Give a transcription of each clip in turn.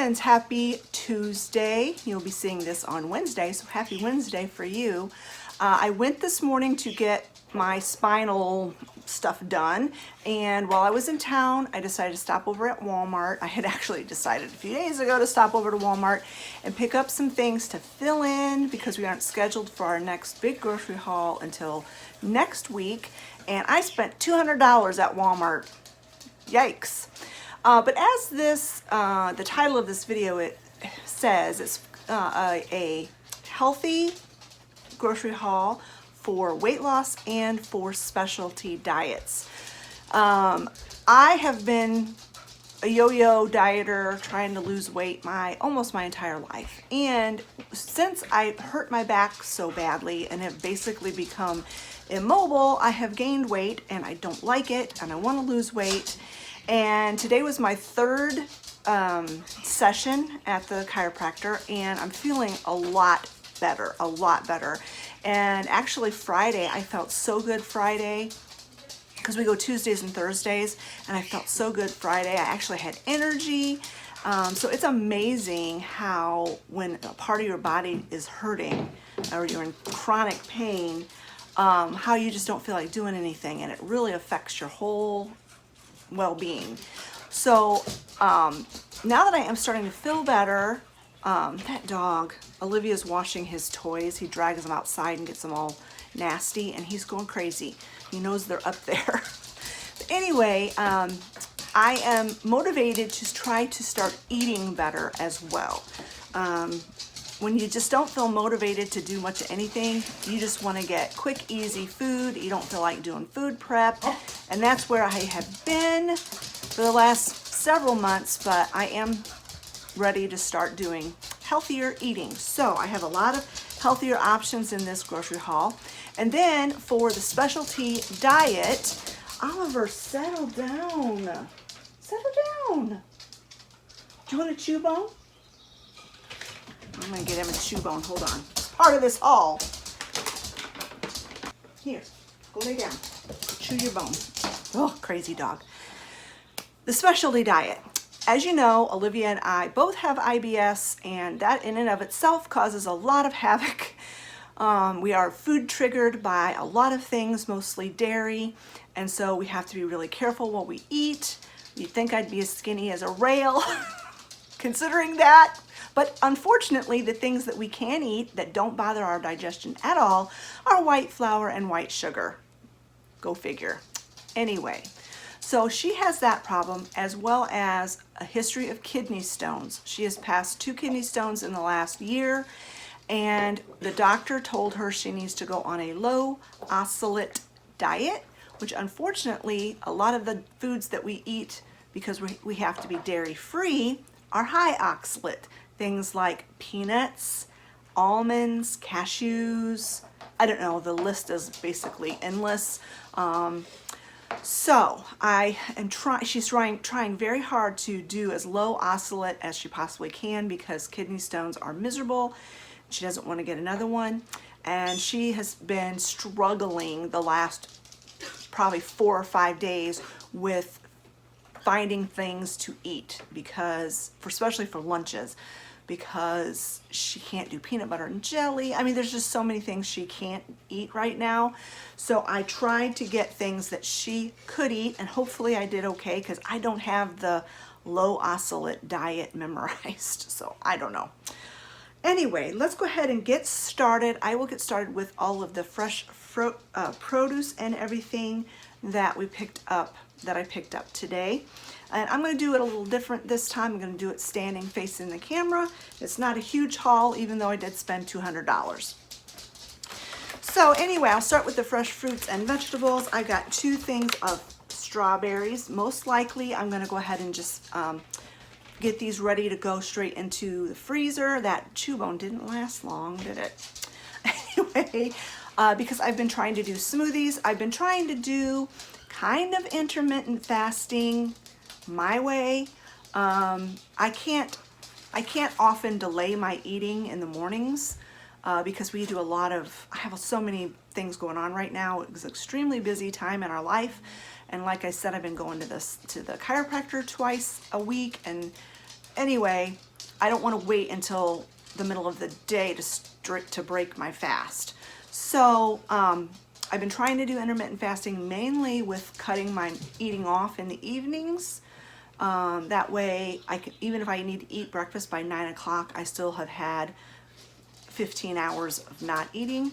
friends, happy Tuesday. You'll be seeing this on Wednesday, so happy Wednesday for you. I went this morning to get my spinal stuff done, and while I was in town, I decided to stop over at Walmart. I had actually decided a few days ago to stop over to Walmart and pick up some things to fill in because we aren't scheduled for our next big grocery haul until next week, and I spent $200 at Walmart. Yikes. But as this, the title of this video it says, it's a healthy grocery haul for weight loss and for specialty diets. I have been a yo-yo dieter trying to lose weight almost my entire life. And since I hurt my back so badly and have basically become immobile, I have gained weight and I don't like it and I want to lose weight. And today was my third session at the chiropractor, and I'm feeling a lot better. And actually Friday, I felt so good Friday, because we go Tuesdays and Thursdays, and I felt so good Friday. I actually had energy. So it's amazing how when a part of your body is hurting or you're in chronic pain, how you just don't feel like doing anything, and it really affects your whole well-being. So now that I am starting to feel better, that dog, Olivia's washing his toys. He drags them outside and gets them all nasty, and he's going crazy. He knows they're up there. But anyway, I am motivated to try to start eating better as well. When you just don't feel motivated to do much of anything, you just want to get quick, easy food. You don't feel like doing food prep. And that's where I have been for the last several months, but I am ready to start doing healthier eating. So I have a lot of healthier options in this grocery haul. And then for the specialty diet, Oliver, settle down. Settle down. Do you want a chew bone? I'm gonna get him a chew bone. Hold on. It's part of this haul. Here, go lay down. Chew your bone. Oh, crazy dog. The specialty diet. As you know, Olivia and I both have IBS, and that in and of itself causes a lot of havoc. We are food triggered by a lot of things, mostly dairy, and so we have to be really careful what we eat. You'd think I'd be as skinny as a rail, considering that. But unfortunately, the things that we can eat that don't bother our digestion at all are white flour and white sugar. Go figure. Anyway, so she has that problem, as well as a history of kidney stones. She has passed 2 kidney stones in the last year, and the doctor told her she needs to go on a low oxalate diet, which unfortunately, a lot of the foods that we eat, because we have to be dairy free, are high oxalate. Things like peanuts, almonds, cashews. I don't know, the list is basically endless. So I am she's trying very hard to do as low oxalate as she possibly can, because kidney stones are miserable. She doesn't want to get another one. And she has been struggling the last probably 4 or 5 days with finding things to eat, because especially for lunches, because she can't do peanut butter and jelly. I mean, there's just so many things she can't eat right now. So I tried to get things that she could eat, and hopefully I did okay, because I don't have the low oxalate diet memorized, so I don't know. Anyway, let's go ahead and get started. I will get started with all of the fresh produce and everything that I picked up today. And I'm going to do it a little different this time. I'm going to do it standing facing the camera. It's not a huge haul, even though I did spend $200. So anyway, I'll start with the fresh fruits and vegetables. I got 2 things of strawberries. Most likely, I'm going to go ahead and just get these ready to go straight into the freezer. That chew bone didn't last long, did it? Anyway, because I've been trying to do smoothies. I've been trying to do kind of intermittent fasting my way. I can't often delay my eating in the mornings because we do I have so many things going on right now. It was an extremely busy time in our life, and like I said, I've been going to the chiropractor twice a week, and anyway, I don't want to wait until the middle of the day to break my fast. So I've been trying to do intermittent fasting mainly with cutting my eating off in the evenings. That way I can, even if I need to eat breakfast by 9 o'clock, I still have had 15 hours of not eating.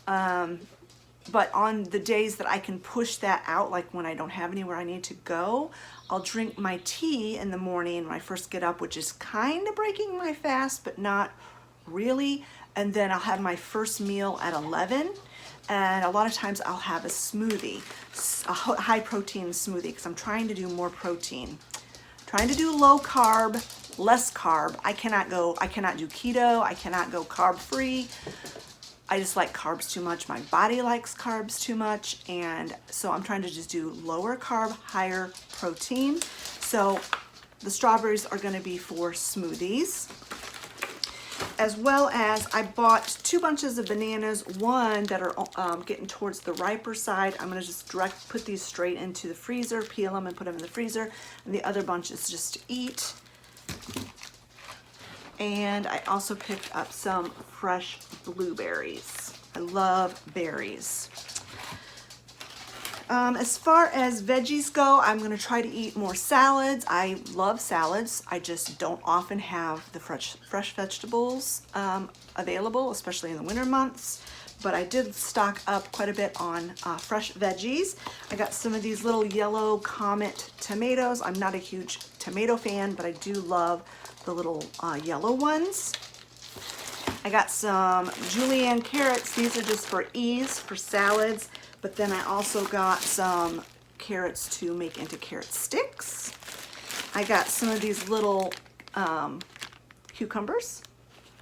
But on the days that I can push that out, like when I don't have anywhere I need to go, I'll drink my tea in the morning when I first get up, which is kind of breaking my fast, but not really. And then I'll have my first meal at 11. And a lot of times I'll have a smoothie, a high protein smoothie, because I'm trying to do more protein. Trying to do low carb, less carb. I cannot do keto. I cannot go carb free. I just like carbs too much. My body likes carbs too much. And so I'm trying to just do lower carb, higher protein. So the strawberries are going to be for smoothies. As well as I bought 2 bunches of bananas, one that are getting towards the riper side. I'm going to just put these straight into the freezer, peel them and put them in the freezer. And the other bunch is just to eat. And I also picked up some fresh blueberries. I love berries. As far as veggies go, I'm going to try to eat more salads. I love salads. I just don't often have the fresh vegetables available, especially in the winter months. But I did stock up quite a bit on fresh veggies. I got some of these little yellow Comet tomatoes. I'm not a huge tomato fan, but I do love the little yellow ones. I got some julienne carrots. These are just for ease, for salads. But then I also got some carrots to make into carrot sticks. I got some of these little cucumbers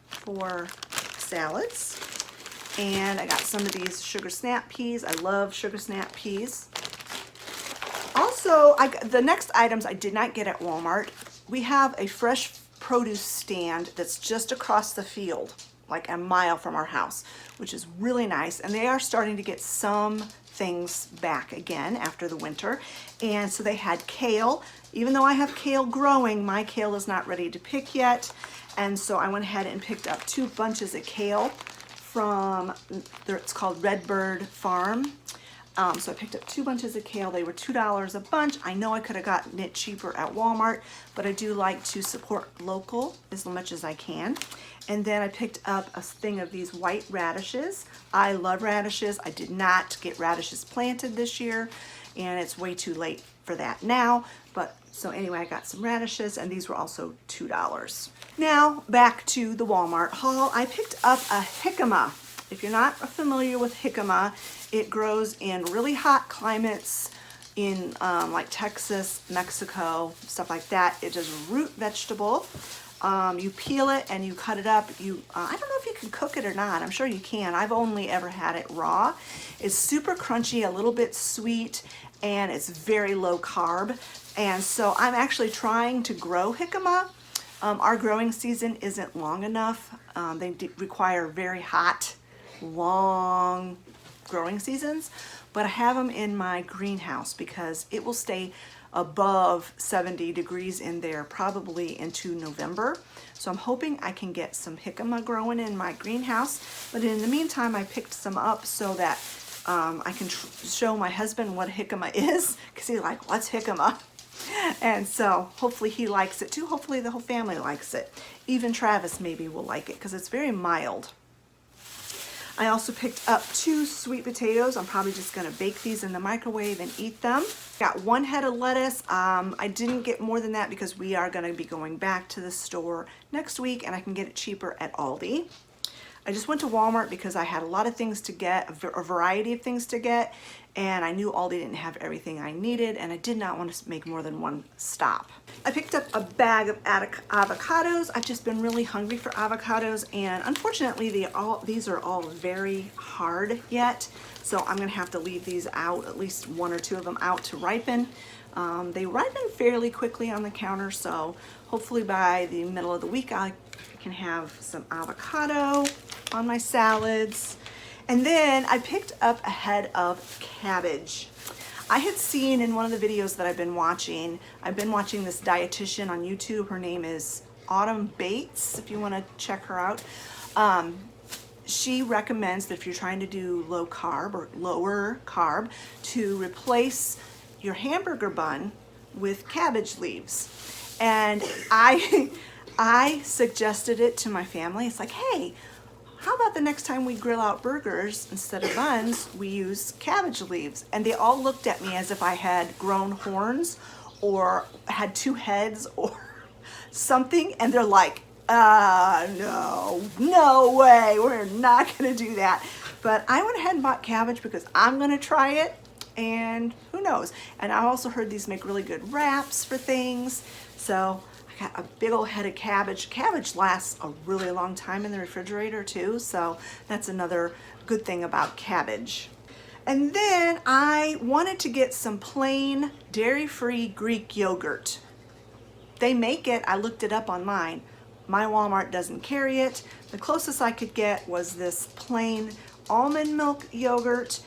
for salads. And I got some of these sugar snap peas. I love sugar snap peas. Also, the next items I did not get at Walmart. We have a fresh produce stand that's just across the field, like a mile from our house, which is really nice. And they are starting to get some things back again after the winter. And so they had kale. Even though I have kale growing, my kale is not ready to pick yet. And so I went ahead and picked up 2 bunches of kale from, it's called Redbird Farm. So I picked up 2 bunches of kale. They were $2 a bunch. I know I could have gotten it cheaper at Walmart, but I do like to support local as much as I can. And then I picked up a thing of these white radishes. I love radishes. I did not get radishes planted this year, and it's way too late for that now. But so anyway, I got some radishes, and these were also $2. Now back to the Walmart haul. I picked up a jicama. If you're not familiar with jicama, it grows in really hot climates in like Texas, Mexico, stuff like that. It is a root vegetable. You peel it and you cut it up. I don't know if you can cook it or not. I'm sure you can. I've only ever had it raw. It's super crunchy, a little bit sweet, and it's very low carb. And so I'm actually trying to grow jicama. Our growing season isn't long enough. They require very hot, long growing seasons, but I have them in my greenhouse because it will stay above 70 degrees in there probably into November. So I'm hoping I can get some jicama growing in my greenhouse. But in the meantime, I picked some up so that I can show my husband what jicama is, because he's like, what's jicama? And so hopefully he likes it too. Hopefully the whole family likes it. Even Travis maybe will like it because it's very mild. I also picked up 2 sweet potatoes. I'm probably just gonna bake these in the microwave and eat them. Got 1 head of lettuce. I didn't get more than that because we are gonna be going back to the store next week and I can get it cheaper at Aldi. I just went to Walmart because I had a lot of things to get, a variety of things to get, and I knew Aldi didn't have everything I needed, and I did not want to make more than 1 stop. I picked up a bag of avocados. I've just been really hungry for avocados, and unfortunately these are all very hard yet, so I'm gonna have to leave these out, at least 1 or 2 of them out to ripen. They ripen fairly quickly on the counter, so hopefully by the middle of the week I can have some avocado on my salads. And then I picked up a head of cabbage. I had seen in one of the videos that I've been watching this dietitian on YouTube. Her name is Autumn Bates, if you want to check her out. She recommends that if you're trying to do low carb or lower carb, to replace your hamburger bun with cabbage leaves. And I suggested it to my family. It's like, hey, how about the next time we grill out burgers, instead of buns, we use cabbage leaves? And they all looked at me as if I had grown horns or had two heads or something. And they're like, no way, we're not gonna do that. But I went ahead and bought cabbage because I'm gonna try it, and who knows. And I also heard these make really good wraps for things. So I got a big old head of cabbage. Cabbage lasts a really long time in the refrigerator too, so that's another good thing about cabbage. And then I wanted to get some plain dairy-free Greek yogurt. They make it, I looked it up online. My Walmart doesn't carry it. The closest I could get was this plain almond milk yogurt.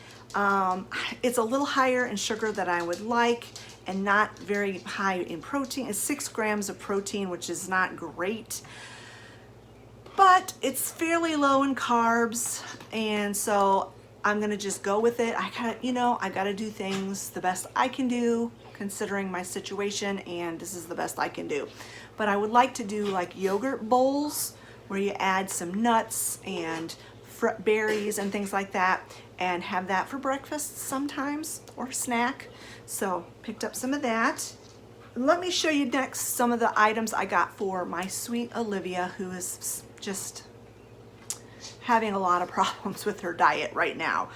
It's a little higher in sugar than I would like and not very high in protein. It's 6 grams of protein, which is not great, but it's fairly low in carbs, and so I'm gonna just go with it. I gotta do things the best I can do considering my situation, and this is the best I can do. But I would like to do like yogurt bowls where you add some nuts and berries and things like that, and have that for breakfast sometimes or snack. So picked up some of that. Let me show you next some of the items I got for my sweet Olivia, who is just having a lot of problems with her diet right now,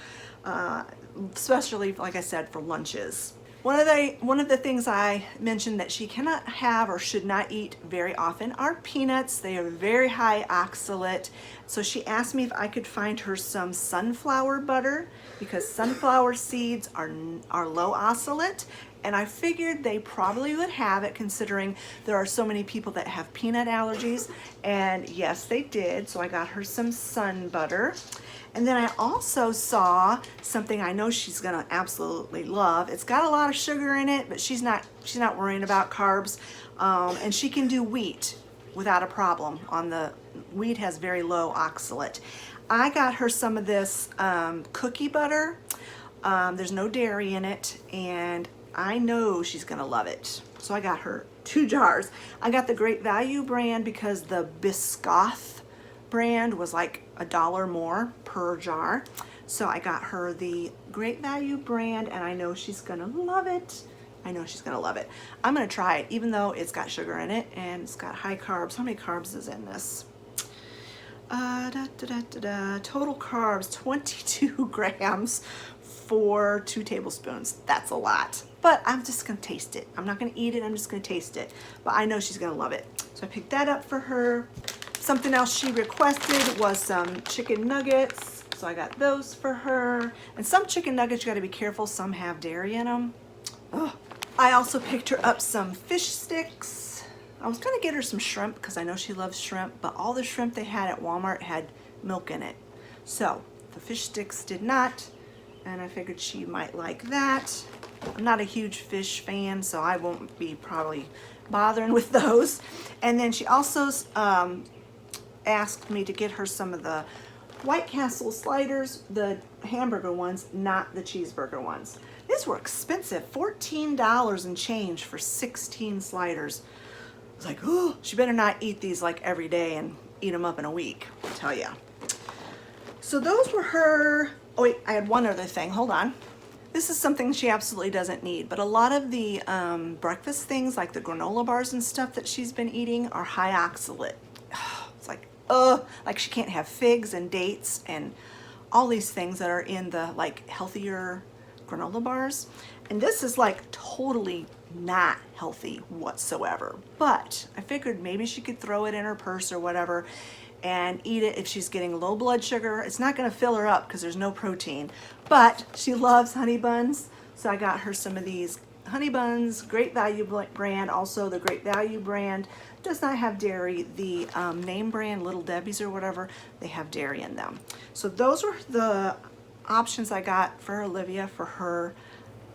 especially, like I said, for lunches. One of the things I mentioned that she cannot have or should not eat very often are peanuts. They are very high oxalate. So she asked me if I could find her some sunflower butter, because sunflower seeds are low oxalate. And I figured they probably would have it, considering there are so many people that have peanut allergies. And yes, they did. So I got her some sun butter. And then I also saw something I know she's gonna absolutely love. It's got a lot of sugar in it, but she's not worrying about carbs. And she can do wheat without a problem. Wheat has very low oxalate. I got her some of this cookie butter. There's no dairy in it, and I know she's gonna love it. So I got her 2 jars. I got the Great Value brand because the Biscoff brand was like $1 more per jar. So I got her the Great Value brand, and I know she's gonna love it. I know she's gonna love it. I'm gonna try it, even though it's got sugar in it and it's got high carbs. How many carbs is in this? Total carbs, 22 grams for 2 tablespoons. That's a lot, but I'm just gonna taste it. I'm not gonna eat it, I'm just gonna taste it. But I know she's gonna love it. So I picked that up for her. Something else she requested was some chicken nuggets. So I got those for her. And some chicken nuggets, you gotta be careful, some have dairy in them. Ugh. I also picked her up some fish sticks. I was gonna get her some shrimp because I know she loves shrimp, but all the shrimp they had at Walmart had milk in it. So the fish sticks did not, and I figured she might like that. I'm not a huge fish fan, so I won't be probably bothering with those. And then she also asked me to get her some of the White Castle sliders, the hamburger ones, not the cheeseburger ones. These were expensive, $14 and change for 16 sliders. I was like, oh, she better not eat these like every day and eat them up in a week, I'll tell ya. So those were her. Oh wait, I had one other thing, hold on. This is something she absolutely doesn't need, but a lot of the breakfast things like the granola bars and stuff that she's been eating are high oxalate. It's like she can't have figs and dates and all these things that are in the like healthier granola bars. And this is like totally not healthy whatsoever. But I figured maybe she could throw it in her purse or whatever and eat it if she's getting low blood sugar. It's not gonna fill her up because there's no protein, but she loves honey buns. So I got her some of these honey buns, Great Value brand. Also the Great Value brand does not have dairy. The name brand, Little Debbie's or whatever, they have dairy in them. So those were the options I got for Olivia for her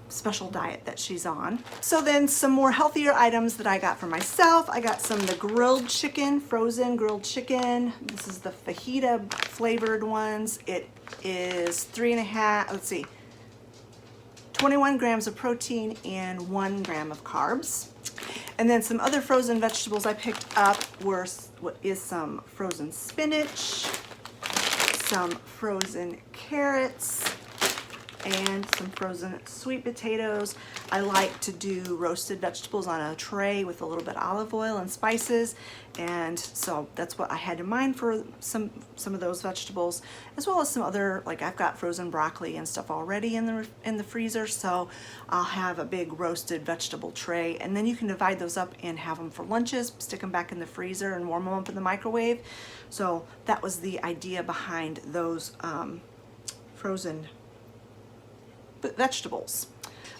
special diet that she's on. So then some more healthier items that I got for myself. I got some of the grilled chicken, frozen grilled chicken. This is the fajita flavored ones. It is 21 grams of protein and 1 gram of carbs. And then some other frozen vegetables I picked up were some frozen spinach, some frozen carrots, and some frozen sweet potatoes. I like to do roasted vegetables on a tray with a little bit of olive oil and spices, and so that's what I had in mind for some of those vegetables, as well as some other, like I've got frozen broccoli and stuff already in the freezer, so I'll have a big roasted vegetable tray, and then you can divide those up and have them for lunches, stick them back in the freezer and warm them up in the microwave. So that was the idea behind those frozen vegetables.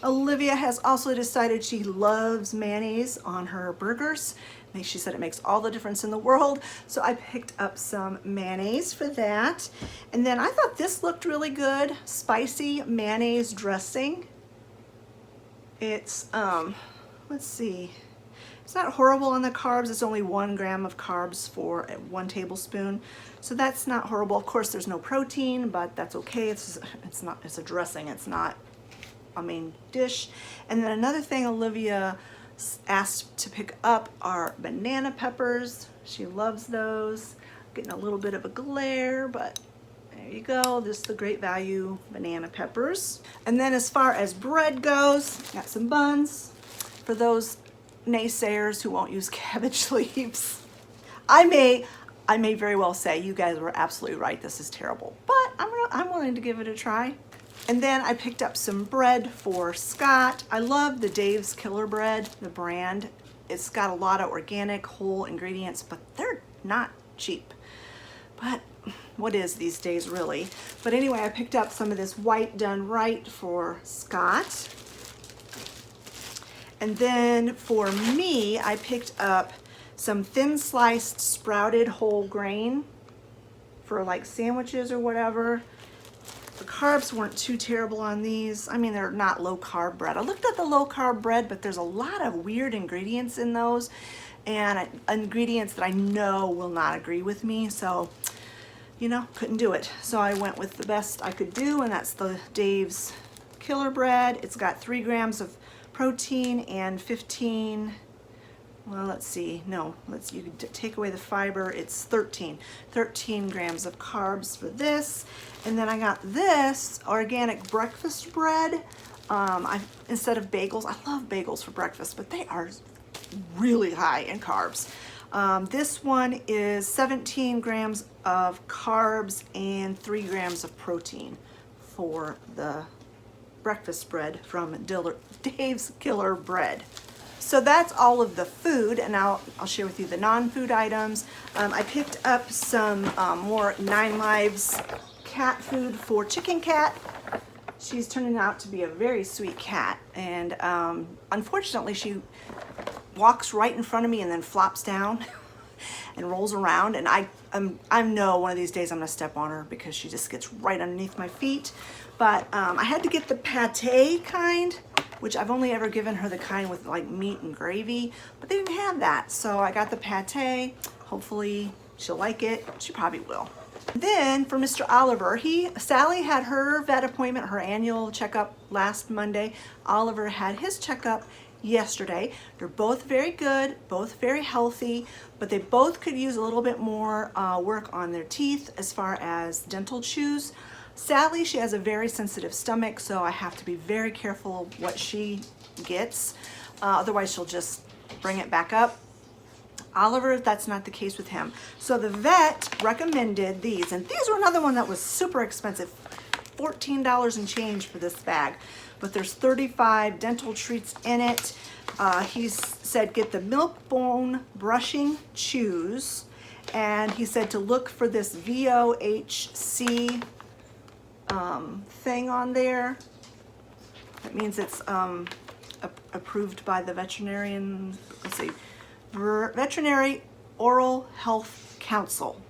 Olivia has also decided she loves mayonnaise on her burgers. She said it makes all the difference in the world, so I picked up some mayonnaise for that. And then I thought this looked really good, spicy mayonnaise dressing. It's let's see, it's not horrible on the carbs. It's only 1 gram of carbs for 1 tablespoon, so that's not horrible. Of course, there's no protein, but that's okay. It's a dressing. It's not a main dish. And then another thing Olivia asked to pick up are banana peppers. She loves those. Getting a little bit of a glare, but there you go. This is the Great Value banana peppers. And then as far as bread goes, got some buns for those naysayers who won't use cabbage leaves. I may very well say you guys were absolutely right, this is terrible, but I'm willing to give it a try. And then I picked up some bread for Scott. I love the Dave's Killer Bread, the brand. It's got a lot of organic whole ingredients, but they're not cheap. But what is these days, really? But anyway, I picked up some of this white done right for Scott. And then for me, I picked up some thin sliced sprouted whole grain for like sandwiches or whatever. The carbs weren't too terrible on these. I mean, they're not low carb bread. I looked at the low carb bread, but there's a lot of weird ingredients in those, and ingredients that I know will not agree with me. So, you know, couldn't do it. So I went with the best I could do, and that's the Dave's Killer Bread. It's got 3 grams of protein and 15, well, let's see, no, you can take away the fiber, it's 13 grams of carbs for this. And then I got this organic breakfast bread. Instead of bagels, I love bagels for breakfast, but they are really high in carbs. This one is 17 grams of carbs and 3 grams of protein for the breakfast bread from Dave's Killer Bread. So that's all of the food, and now I'll share with you the non-food items. I picked up some more 9 Lives cat food for Chicken Cat. She's turning out to be a very sweet cat, and unfortunately she walks right in front of me and then flops down and rolls around, and I know one of these days I'm gonna step on her because she just gets right underneath my feet. But I had to get the pate kind, which I've only ever given her the kind with like meat and gravy, but they didn't have that. So I got the pate. Hopefully she'll like it. She probably will. Then for Mr. Oliver, Sally had her vet appointment, her annual checkup last Monday. Oliver had his checkup yesterday. They're both very good, both very healthy, but they both could use a little bit more work on their teeth as far as dental chews. Sally, she has a very sensitive stomach, so I have to be very careful what she gets. Otherwise, she'll just bring it back up. Oliver, that's not the case with him. So the vet recommended these, and these were another one that was super expensive, $14 and change for this bag. But there's 35 dental treats in it. He said get the milk bone brushing chews, and he said to look for this VOHC thing on there. That means it's approved by the veterinarian, let's see, Veterinary Oral Health Council.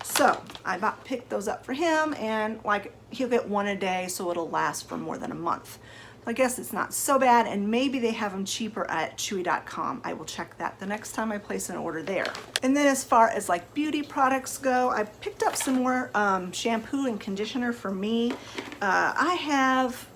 So I picked those up for him, and like he'll get 1 a day, so it'll last for more than a month. I guess it's not so bad, and maybe they have them cheaper at chewy.com. I will check that the next time I place an order there. And then as far as like beauty products go, I picked up some more shampoo and conditioner for me. I have,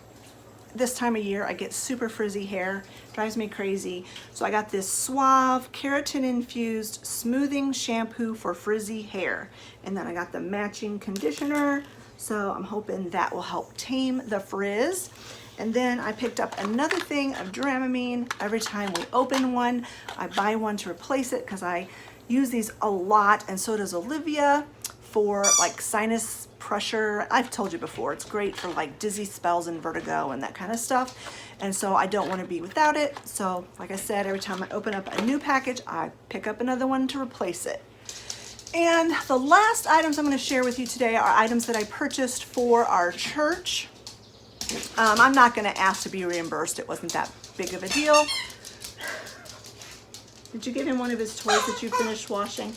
this time of year, I get super frizzy hair, drives me crazy. So I got this Suave keratin infused smoothing shampoo for frizzy hair. And then I got the matching conditioner. So I'm hoping that will help tame the frizz. And then I picked up another thing of Dramamine. Every time we open one, I buy one to replace it because I use these a lot, and so does Olivia, for like sinus pressure. I've told you before, it's great for like dizzy spells and vertigo and that kind of stuff. And so I don't want to be without it. So like I said, every time I open up a new package, I pick up another one to replace it. And the last items I'm going to share with you today are items that I purchased for our church. I'm not going to ask to be reimbursed. It wasn't that big of a deal. Did you give him one of his toys that you finished washing?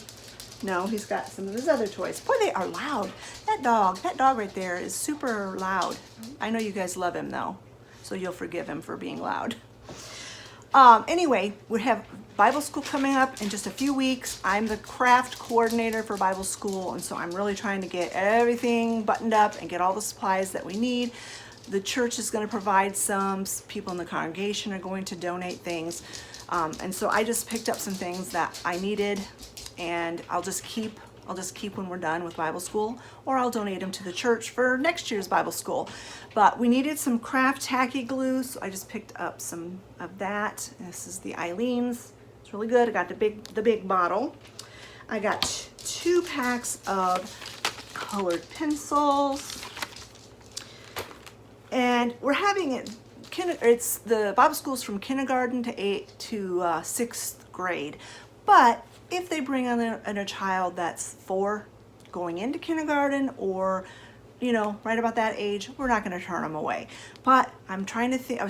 No, he's got some of his other toys. Boy, they are loud. That dog right there is super loud. I know you guys love him though, so you'll forgive him for being loud. Anyway, we have Bible school coming up in just a few weeks. I'm the craft coordinator for Bible school, and so I'm really trying to get everything buttoned up and get all the supplies that we need. The church is going to provide some, people in the congregation are going to donate things. And so I just picked up some things that I needed, and I'll just keep when we're done with Bible school, or I'll donate them to the church for next year's Bible school. But we needed some craft tacky glue, so I just picked up some of that. This is the Eileen's. It's really good. I got the big bottle. I got 2 packs of colored pencils. And we're having it, it's the Bible schools from kindergarten to 6th grade. But if they bring on a child that's 4 going into kindergarten, or, you know, right about that age, we're not going to turn them away. But I was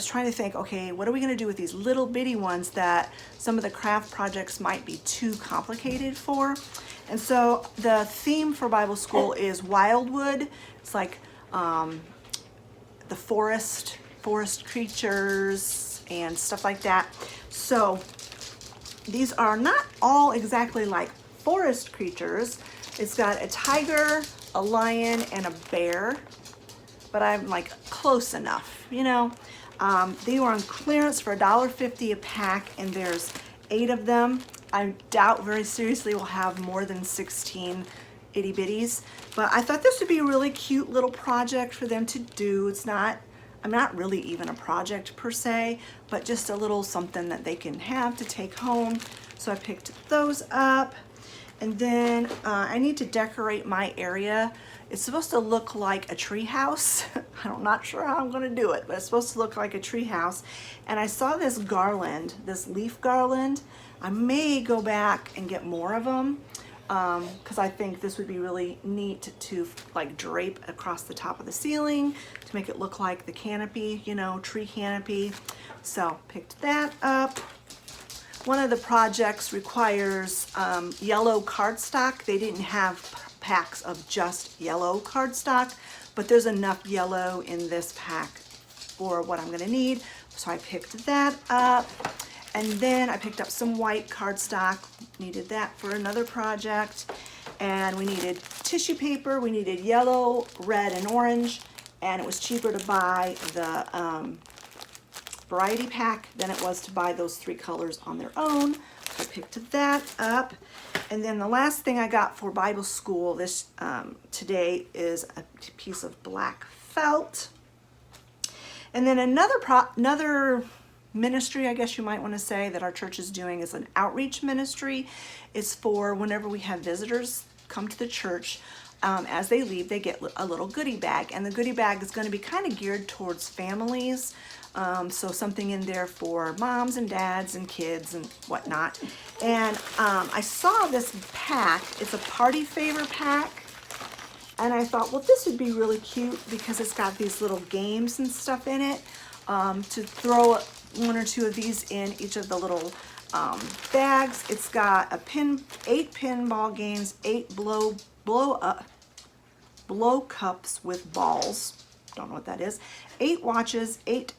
trying to think, okay, what are we going to do with these little bitty ones that some of the craft projects might be too complicated for? And so the theme for Bible school is wildwood. It's like, the forest creatures and stuff like that. So these are not all exactly like forest creatures. It's got a tiger, a lion, and a bear, but I'm like close enough, you know. They were on clearance for $1.50 a pack, and there's 8 of them. I doubt very seriously we'll have more than 16 itty bitties, but I thought this would be a really cute little project for them to do. I'm not really even a project per se, but just a little something that they can have to take home. So I picked those up. And then I need to decorate my area. It's supposed to look like a tree house. I'm not sure how I'm gonna do it, but it's supposed to look like a tree house. And I saw this garland, this leaf garland. I may go back and get more of them, because I think this would be really neat to like drape across the top of the ceiling to make it look like the canopy, you know, tree canopy. So picked that up. One of the projects requires yellow cardstock. They didn't have packs of just yellow cardstock, but there's enough yellow in this pack for what I'm gonna need. So I picked that up. And then I picked up some white cardstock, needed that for another project. And we needed tissue paper, we needed yellow, red, and orange. And it was cheaper to buy the variety pack than it was to buy those 3 colors on their own. So I picked that up. And then the last thing I got for Bible school this today is a piece of black felt. And then another ministry, I guess you might want to say, that our church is doing is an outreach ministry. It's for whenever we have visitors come to the church, as they leave, they get a little goodie bag. And the goodie bag is going to be kind of geared towards families. So something in there for moms and dads and kids and whatnot. And I saw this pack. It's a party favor pack. And I thought, well, this would be really cute because it's got these little games and stuff in it, to throw 1 or 2 of these in each of the little bags. It's got 8 pinball games, 8 blow cups with balls. don't know what that is, 8 watches, 8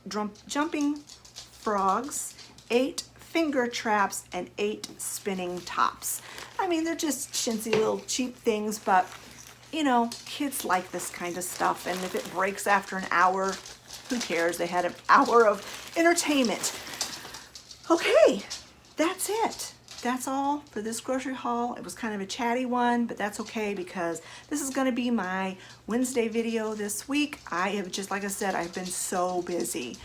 jumping frogs, 8 finger traps, and 8 spinning tops. I mean, they're just chintzy little cheap things, but you know, kids like this kind of stuff, and if it breaks after an hour, who cares? They had an hour of entertainment. Okay, that's it. That's all for this grocery haul. It was kind of a chatty one, but that's okay because this is gonna be my Wednesday video this week. I have, just like I said, I've been so busy.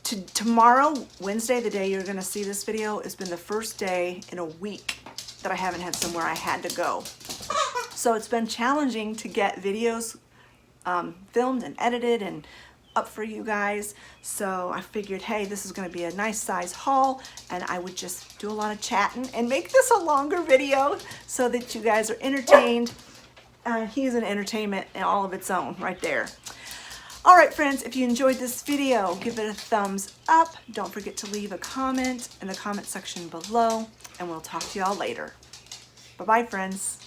Tomorrow, Wednesday, the day you're gonna see this video, has been the first day in a week that I haven't had somewhere I had to go. So it's been challenging to get videos filmed and edited and up for you guys. So I figured, hey, this is gonna be a nice size haul, and I would just do a lot of chatting and make this a longer video so that you guys are entertained. He's an entertainment in all of its own right there. All right, friends, if you enjoyed this video, give it a thumbs up. Don't forget to leave a comment in the comment section below, and we'll talk to y'all later. Bye-bye, friends.